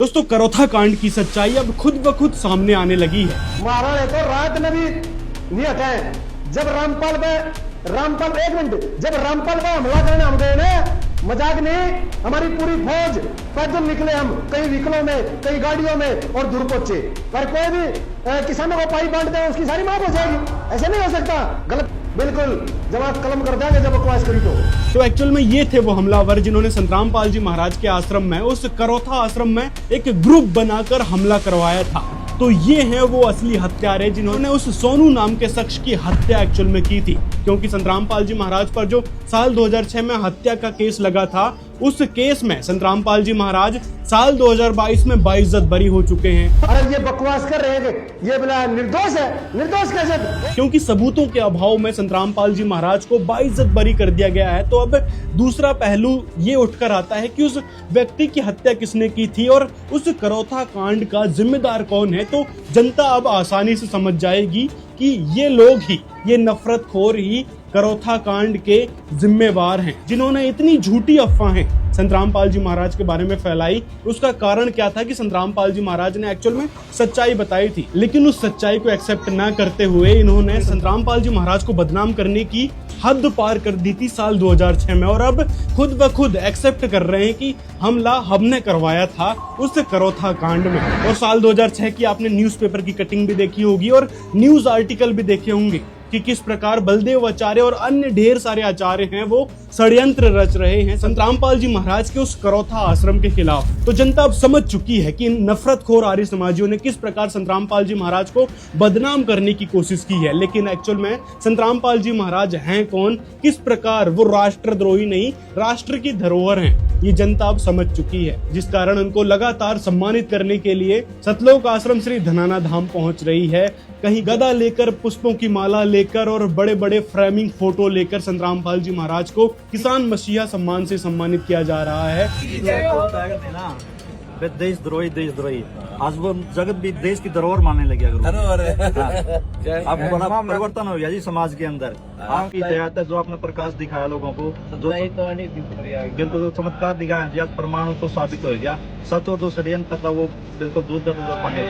दोस्तों, करौथा कांड की सच्चाई अब खुद ब खुद सामने आने लगी है। महाराज तो रात में भी नहीं हटाए। जब रामपाल एक मिनट, जब रामपाल पे हमला करने हम गए ना, मजाक नहीं, हमारी पूरी फौज पैदल निकले, हम कई व्हीकलों में, कई गाड़ियों में और दूर पहुंचे। पर कोई भी किसानों को पाई बांट दे, उसकी सारी माफ हो जाएगी। ऐसे नहीं हो सकता, गलत बिल्कुल। जब आप कलम कर देंगे, जब बकवास करी तो एक्चुअल में ये थे वो हमलावर जिन्होंने संतराम पाल जी महाराज के आश्रम में, उस करौथा आश्रम में एक ग्रुप बनाकर हमला करवाया था। तो ये हैं वो असली हत्यारे जिन्होंने उस सोनू नाम के शख्स की हत्या एक्चुअल में की थी। क्योंकि संतराम पाल जी महाराज पर जो साल 2006 में हत्या का केस लगा था, उस केस में संतराम पाल जी महाराज साल 2022 में बाइज्जत बरी हो चुके हैं। अरे ये बकवास कर रहे हैं, ये बोला निर्दोष है, निर्दोष कैसे? क्योंकि सबूतों के अभाव में संतराम पाल जी महाराज को बाइज्जत बरी कर दिया गया है। तो अब दूसरा पहलू ये उठकर आता है कि उस व्यक्ति की हत्या किसने की थी और उस करौथा कांड का जिम्मेदार कौन है। तो जनता अब आसानी से समझ जाएगी कि ये लोग ही, ये नफरतखोर ही करौथा कांड के जिम्मेवार हैं, जिन्होंने इतनी झूठी अफवाहें संतराम पाल जी महाराज के बारे में फैलाई। उसका कारण क्या था कि संतराम पाल जी महाराज ने एक्चुअल में सच्चाई बताई थी, लेकिन उस सच्चाई को एक्सेप्ट ना करते हुए इन्होंने संतराम पाल जी महाराज को बदनाम करने की हद पार कर दी थी साल 2006 में। और अब खुद ब खुद एक्सेप्ट कर रहे हैं कि हमला हमने करवाया था उस करौथा कांड में। और साल 2006 की आपने न्यूज़पेपर की कटिंग भी देखी होगी और न्यूज आर्टिकल भी देखे होंगे कि किस प्रकार बलदेव आचार्य और अन्य ढेर सारे आचार्य हैं वो षड्यंत्र रच रहे हैं संतराम पाल जी महाराज के उस करौथा आश्रम के खिलाफ। तो जनता अब समझ चुकी है कि इन नफरतखोर आर्य समाजियों ने किस प्रकार संतराम पाल जी महाराज को बदनाम करने की कोशिश की है। लेकिन एक्चुअल में संतराम पाल जी महाराज हैं कौन, किस प्रकार वो राष्ट्रद्रोही नहीं, राष्ट्र की धरोहर हैं, ये जनता अब समझ चुकी है। जिस कारण उनको लगातार सम्मानित करने के लिए सतलोक आश्रम श्री धनाना धाम पहुंच रही है। कहीं गदा लेकर, पुष्पों की माला लेकर और बड़े बड़े फ्रेमिंग फोटो लेकर संतराम पाल जी महाराज को किसान मसीहा सम्मान से सम्मानित किया जा रहा है। देशद्रोही आज वो जगत भी देश की धरोहर मानने लगे। अब बड़ा परिवर्तन हो गया जी समाज के अंदर। आपकी दयात है जो आपने प्रकाश दिखाया लोगों को, जो बिल्कुल चमत्कार दिखाया, परमाणु को साबित हो गया। सत्य तो षड्यंत्र था वो बिल्कुल दूर पाने